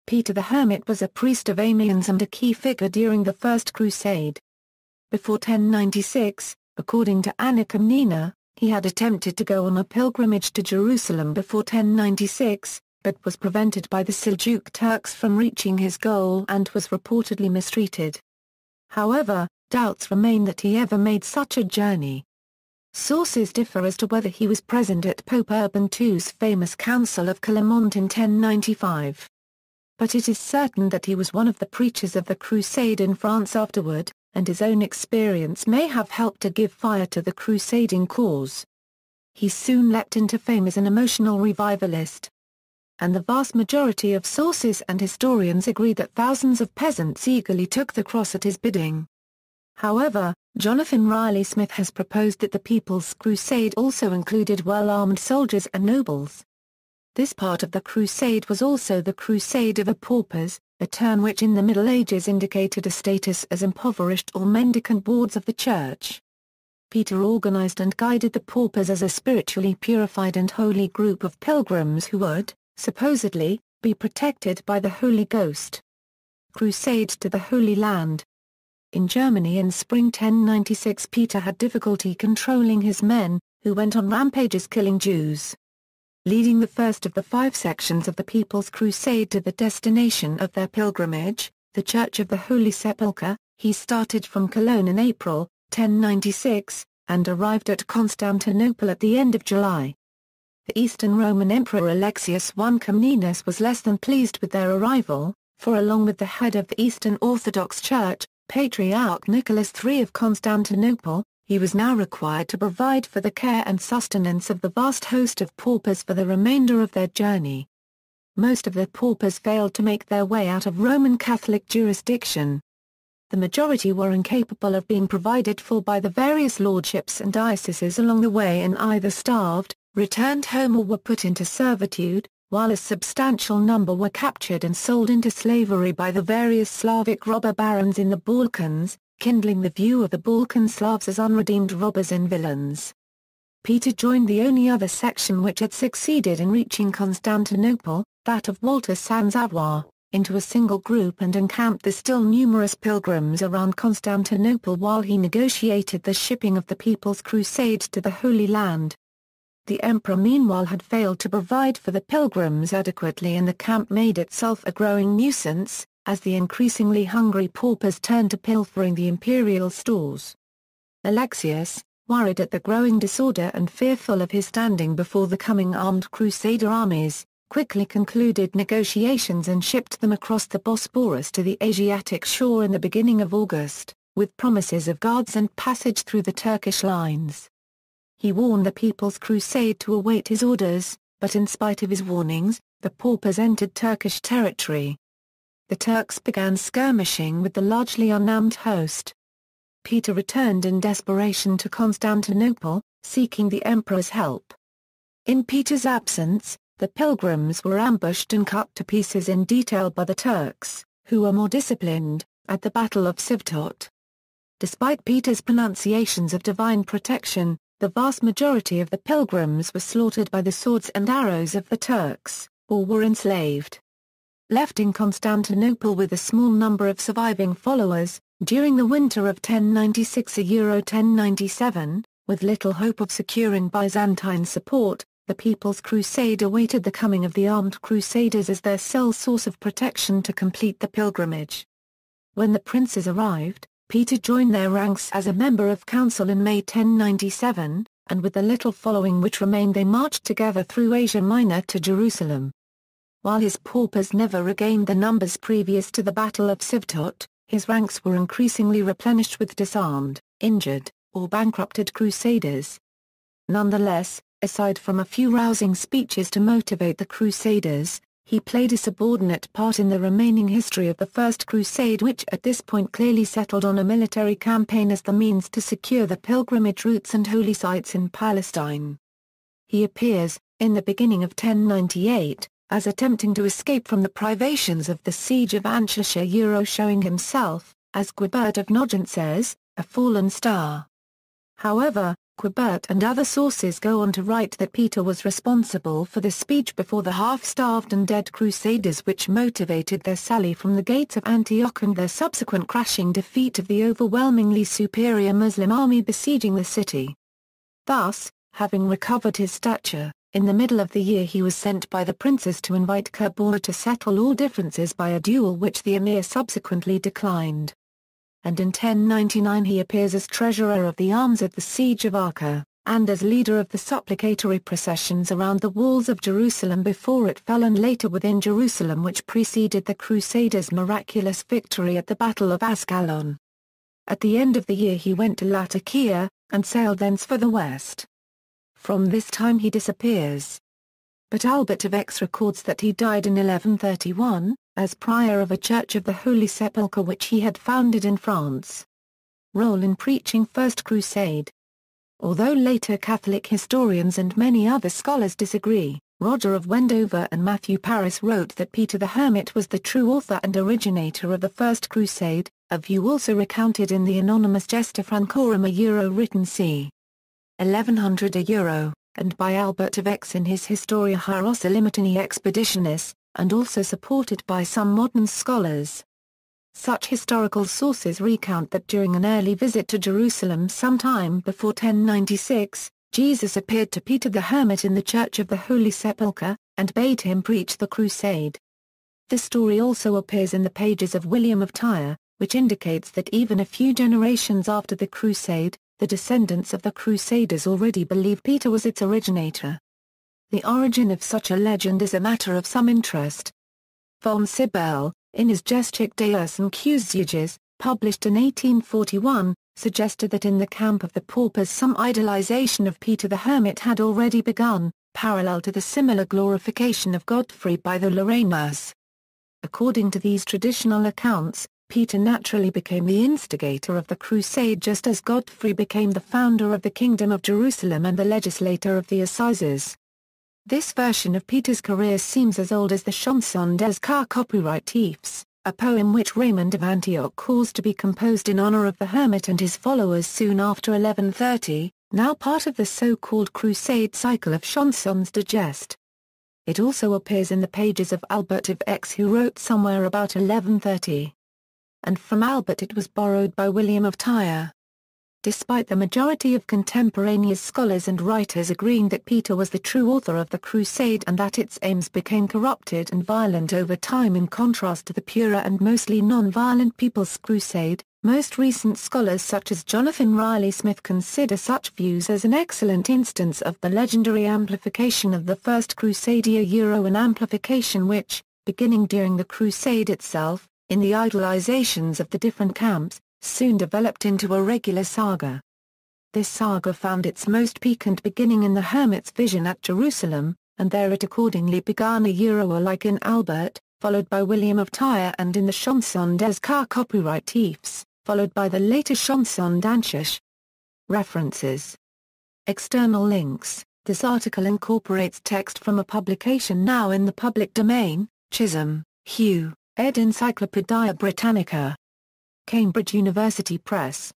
Peter the Hermit was a priest of Amiens and a key figure during the First Crusade. Before 1096, according to Anna Komnena, he had attempted to go on a pilgrimage to Jerusalem before 1096, but was prevented by the Seljuk Turks from reaching his goal and was reportedly mistreated. However, doubts remain that he ever made such a journey. Sources differ as to whether he was present at Pope Urban II's famous Council of Clermont in 1095. But it is certain that he was one of the preachers of the Crusade in France afterward, and his own experience may have helped to give fire to the crusading cause. He soon leapt into fame as an emotional revivalist. And the vast majority of sources and historians agree that thousands of peasants eagerly took the cross at his bidding. However, Jonathan Riley Smith has proposed that the People's Crusade also included well-armed soldiers and nobles. This part of the crusade was also the Crusade of the Paupers, a term which in the Middle Ages indicated a status as impoverished or mendicant wards of the Church. Peter organized and guided the paupers as a spiritually purified and holy group of pilgrims who would, supposedly, be protected by the Holy Ghost. Crusade to the Holy Land. In Germany in spring 1096 Peter had difficulty controlling his men, who went on rampages killing Jews. Leading the first of the 5 sections of the People's Crusade to the destination of their pilgrimage, the Church of the Holy Sepulchre, he started from Cologne in April, 1096, and arrived at Constantinople at the end of July. The Eastern Roman Emperor Alexius I Comnenus was less than pleased with their arrival, for along with the head of the Eastern Orthodox Church, Patriarch Nicholas III of Constantinople, he was now required to provide for the care and sustenance of the vast host of paupers for the remainder of their journey. Most of the paupers failed to make their way out of Roman Catholic jurisdiction. The majority were incapable of being provided for by the various lordships and dioceses along the way and either starved, returned home or were put into servitude, while a substantial number were captured and sold into slavery by the various Slavic robber barons in the Balkans, kindling the view of the Balkan Slavs as unredeemed robbers and villains. Peter joined the only other section which had succeeded in reaching Constantinople, that of Walter Sans-Avoir, into a single group and encamped the still numerous pilgrims around Constantinople while he negotiated the shipping of the People's Crusade to the Holy Land. The emperor meanwhile had failed to provide for the pilgrims adequately and the camp made itself a growing nuisance, as the increasingly hungry paupers turned to pilfering the imperial stores. Alexius, worried at the growing disorder and fearful of his standing before the coming armed crusader armies, quickly concluded negotiations and shipped them across the Bosporus to the Asiatic shore in the beginning of August, with promises of guards and passage through the Turkish lines. He warned the People's Crusade to await his orders, but in spite of his warnings, the paupers entered Turkish territory. The Turks began skirmishing with the largely unarmed host. Peter returned in desperation to Constantinople, seeking the emperor's help. In Peter's absence, the pilgrims were ambushed and cut to pieces in detail by the Turks, who were more disciplined, at the Battle of Sivtot. Despite Peter's pronunciations of divine protection, the vast majority of the pilgrims were slaughtered by the swords and arrows of the Turks, or were enslaved. Left in Constantinople with a small number of surviving followers, during the winter of 1096–1097, with little hope of securing Byzantine support, the People's Crusade awaited the coming of the armed crusaders as their sole source of protection to complete the pilgrimage. When the princes arrived, Peter joined their ranks as a member of council in May 1097, and with the little following which remained they marched together through Asia Minor to Jerusalem. While his paupers never regained the numbers previous to the Battle of Sivtot, his ranks were increasingly replenished with disarmed, injured, or bankrupted crusaders. Nonetheless, aside from a few rousing speeches to motivate the crusaders, he played a subordinate part in the remaining history of the First Crusade, which at this point clearly settled on a military campaign as the means to secure the pilgrimage routes and holy sites in Palestine. He appears, in the beginning of 1098, as attempting to escape from the privations of the siege of Antiochia, showing himself, as Guibert of Nogent says, a fallen star. However, Quibert and other sources go on to write that Peter was responsible for the speech before the half-starved and dead Crusaders which motivated their sally from the gates of Antioch and their subsequent crashing defeat of the overwhelmingly superior Muslim army besieging the city. Thus, having recovered his stature, in the middle of the year he was sent by the princes to invite Quibert to settle all differences by a duel which the emir subsequently declined. And in 1099 he appears as treasurer of the arms at the siege of Acre, and as leader of the supplicatory processions around the walls of Jerusalem before it fell and later within Jerusalem which preceded the Crusaders' miraculous victory at the Battle of Ascalon. At the end of the year he went to Latakia, and sailed thence for the west. From this time he disappears. But Albert of Aix records that he died in 1131, as prior of a Church of the Holy Sepulchre which he had founded in France. Role in preaching First Crusade. Although later Catholic historians and many other scholars disagree, Roger of Wendover and Matthew Paris wrote that Peter the Hermit was the true author and originator of the First Crusade, a view also recounted in the anonymous Gesta Francorum written c. 1100 and by Albert of Aix in his Historia Hierosolymitanae Expeditionis, and also supported by some modern scholars. Such historical sources recount that during an early visit to Jerusalem sometime before 1096, Jesus appeared to Peter the Hermit in the Church of the Holy Sepulchre, and bade him preach the crusade. This story also appears in the pages of William of Tyre, which indicates that even a few generations after the crusade, the descendants of the Crusaders already believed Peter was its originator. The origin of such a legend is a matter of some interest. Von Sybel, in his Geschichte des Ersten Crusades, published in 1841, suggested that in the camp of the paupers some idolization of Peter the Hermit had already begun, parallel to the similar glorification of Godfrey by the Lorrainers. According to these traditional accounts, Peter naturally became the instigator of the crusade just as Godfrey became the founder of the Kingdom of Jerusalem and the legislator of the Assizes. This version of Peter's career seems as old as the Chanson des Copritifs, a poem which Raymond of Antioch caused to be composed in honor of the Hermit and his followers soon after 1130, now part of the so-called Crusade cycle of Chansons de Geste. It also appears in the pages of Albert of Aix who wrote somewhere about 1130. And from Albert it was borrowed by William of Tyre. Despite the majority of contemporaneous scholars and writers agreeing that Peter was the true author of the crusade and that its aims became corrupted and violent over time in contrast to the purer and mostly non-violent People's Crusade, most recent scholars such as Jonathan Riley Smith consider such views as an excellent instance of the legendary amplification of the First Crusade, an amplification which, beginning during the crusade itself, in the idolizations of the different camps, soon developed into a regular saga. This saga found its most piquant beginning in the Hermit's vision at Jerusalem, and there it accordingly began like in Albert, followed by William of Tyre and in the Chanson des Copritifs, followed by the later Chanson d'Antioche. References. External links. This article incorporates text from a publication now in the public domain, Chisholm, Hugh, ed. Encyclopædia Britannica. Cambridge University Press.